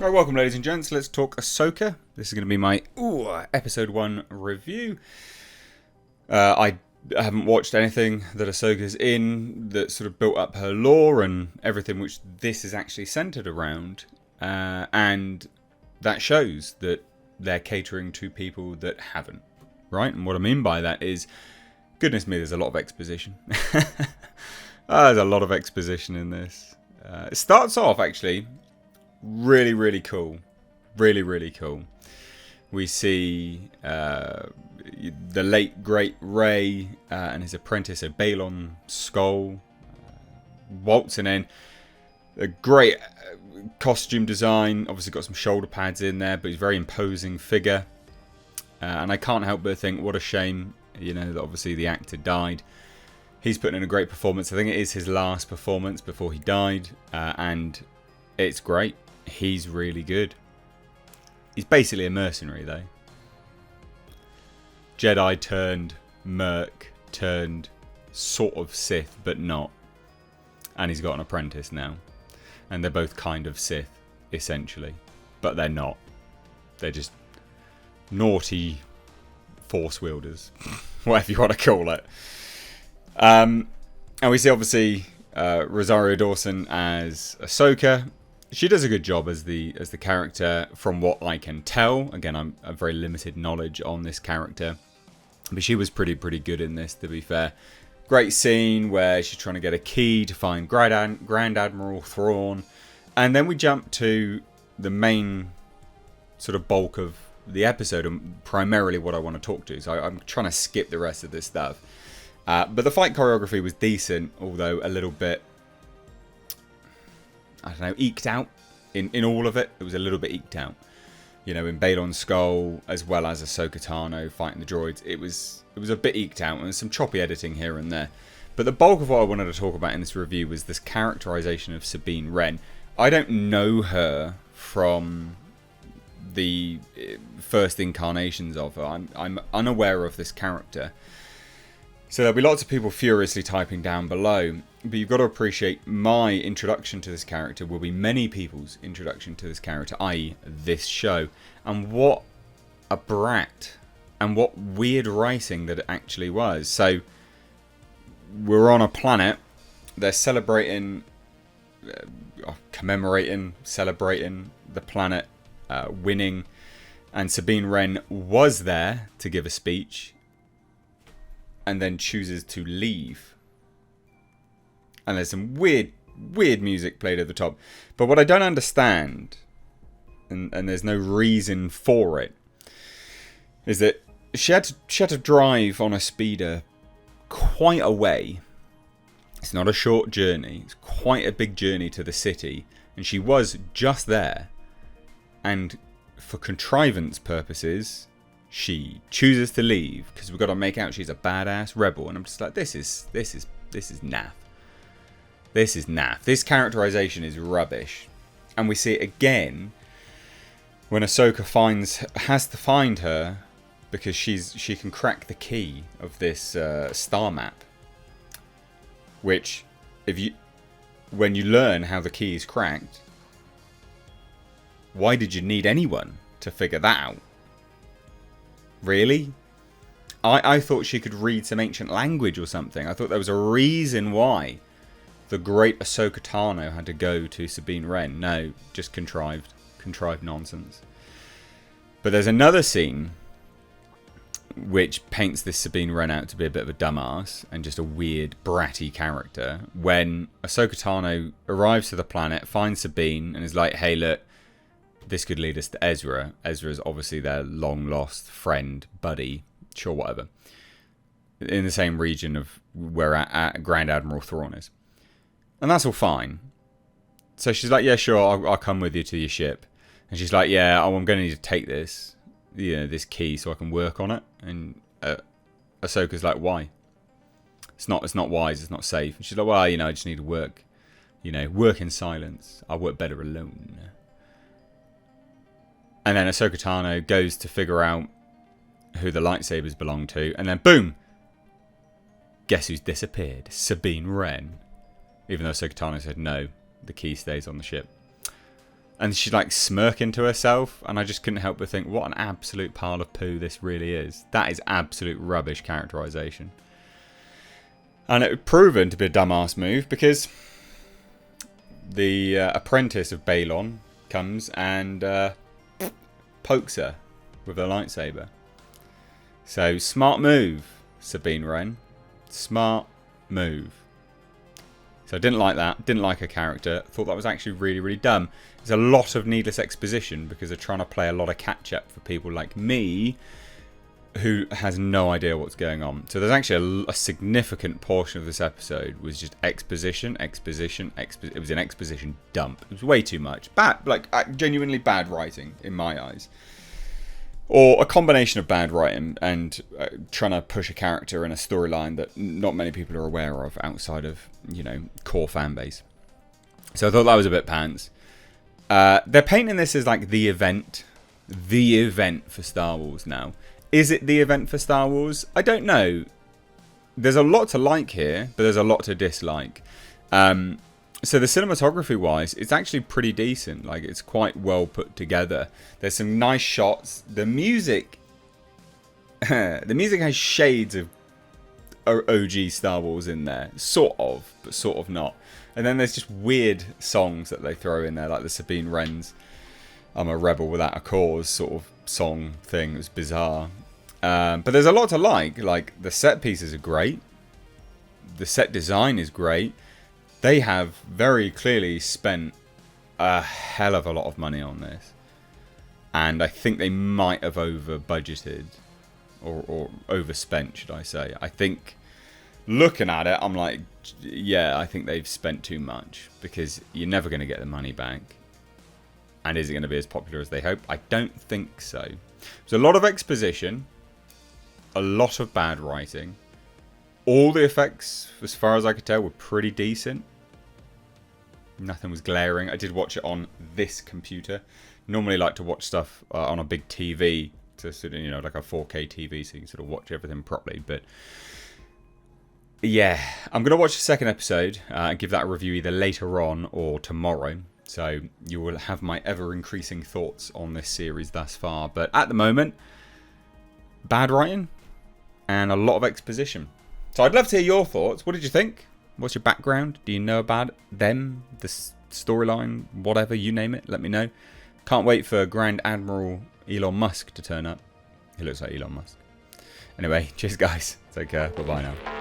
Right, welcome ladies and gents, let's talk AHSOKA. This is going to be my episode 1 review. I haven't watched anything that AHSOKA's in that sort of built up her lore and everything which this is actually centered around. And that shows that they're catering to people that haven't, right? And what I mean by that is, goodness me, there's a lot of exposition. There's a lot of exposition in this. It starts off actually really cool. Really cool. We see the late great Ray and his apprentice, so Balon Skull, waltzing in. A great costume design. Obviously got some shoulder pads in there, but he's a very imposing figure. And I can't help but think, what a shame, you know, that obviously the actor died. He's putting in a great performance. I think it is his last performance before he died, and it's great. He's really good. He's basically a mercenary, though. Jedi turned merc, turned sort of Sith, but not. And he's got an apprentice now. And they're both kind of Sith, essentially. But they're not. They're just naughty force wielders. Whatever you want to call it. And we see, obviously, Rosario Dawson as AHSOKA. She does a good job as the character, from what I can tell. Again, I'm a very limited knowledge on this character, but she was pretty good in this, to be fair. Great scene where she's trying to get a key to find Grand Admiral Thrawn, and then we jump to the main sort of bulk of the episode, and primarily what I want to talk to. So I'm trying to skip the rest of this stuff, but the fight choreography was decent, although a little bit, I don't know, eked out in all of it. It was a little bit eked out. You know, in Balon Skull, as well as AHSOKA Tano fighting the droids, it was a bit eked out, and there's some choppy editing here and there. But the bulk of what I wanted to talk about in this review was this characterization of Sabine Wren. I don't know her from the first incarnations of her. I'm unaware of this character. So there'll be lots of people furiously typing down below. But you've got to appreciate my introduction to this character will be many people's introduction to this character, i.e. this show. And what a brat. And what weird writing that it actually was. So we're on a planet. They're celebrating, celebrating the planet winning. And Sabine Wren was there to give a speech, and then chooses to leave. And there's some weird music played at the top. But what I don't understand, and there's no reason for it, is that she had to drive on a speeder quite a way. It's not a short journey. It's quite a big journey to the city. And she was just there. And for contrivance purposes, she chooses to leave because we've got to make out she's a badass rebel, and I'm just like, this is naff. This is naff. This characterization is rubbish, and we see it again when AHSOKA has to find her because she can crack the key of this star map. Which, when you learn how the key is cracked, why did you need anyone to figure that out? Really? I thought she could read some ancient language or something. I thought there was a reason why the great AHSOKA Tano had to go to Sabine Wren. No, just contrived nonsense. But there's another scene which paints this Sabine Wren out to be a bit of a dumbass and just a weird, bratty character. When AHSOKA Tano arrives to the planet, finds Sabine, and is like, hey, look, this could lead us to Ezra. Ezra's obviously their long-lost friend, buddy, sure, whatever. In the same region of where Grand Admiral Thrawn is. And that's all fine. So she's like, yeah, sure, I'll come with you to your ship. And she's like, yeah, I'm going to need to take this, this key so I can work on it. And Ahsoka's like, why? It's not wise, it's not safe. And she's like, well, I just need to work. Work in silence. I work better alone. And then AHSOKA Tano goes to figure out who the lightsabers belong to. And then, boom! Guess who's disappeared? Sabine Wren. Even though AHSOKA Tano said no, the key stays on the ship. And she's like smirking to herself, and I just couldn't help but think, what an absolute pile of poo this really is. That is absolute rubbish characterization. And it was proven to be a dumbass move, because the apprentice of Balon comes and pokes her with a lightsaber. So, smart move, Sabine Wren. Smart move. So I didn't like that. Didn't like her character. Thought that was actually really, really dumb. There's a lot of needless exposition because they're trying to play a lot of catch-up for people like me who has no idea what's going on. So there's actually a significant portion of this episode was just exposition. It was an exposition dump. It was way too much. Bad, like genuinely bad writing in my eyes. Or a combination of bad writing and trying to push a character in a storyline that not many people are aware of outside of, you know, core fan base. So I thought that was a bit pants. They're painting this as like the event for Star Wars now. Is it the event for Star Wars? I don't know. There's a lot to like here, but there's a lot to dislike. So the cinematography wise, it's actually pretty decent. Like, it's quite well put together. There's some nice shots. The music has shades of OG Star Wars in there. Sort of, but sort of not. And then there's just weird songs that they throw in there, like the Sabine Wren's I'm a Rebel Without a Cause sort of song thing. It was bizarre. But there's a lot to like. Like, the set pieces are great. The set design is great. They have very clearly spent a hell of a lot of money on this. And I think they might have over-budgeted. Or overspent, should I say. I think, looking at it, I'm like, yeah, I think they've spent too much. Because you're never going to get the money back. And is it going to be as popular as they hope? I don't think so. There's a lot of exposition. A lot of bad writing. All the effects, as far as I could tell, were pretty decent. Nothing was glaring. I did watch it on this computer. Normally like to watch stuff on a big TV, to sort of, you know, like a 4K TV, so you can sort of watch everything properly. But yeah, I'm going to watch the second episode and give that a review either later on or tomorrow. So you will have my ever-increasing thoughts on this series thus far. But at the moment, bad writing and a lot of exposition. So I'd love to hear your thoughts. What did you think? What's your background? Do you know about them? The storyline? Whatever, you name it. Let me know. Can't wait for Grand Admiral Elon Musk to turn up. He looks like Elon Musk. Anyway, cheers guys. Take care. Bye-bye now.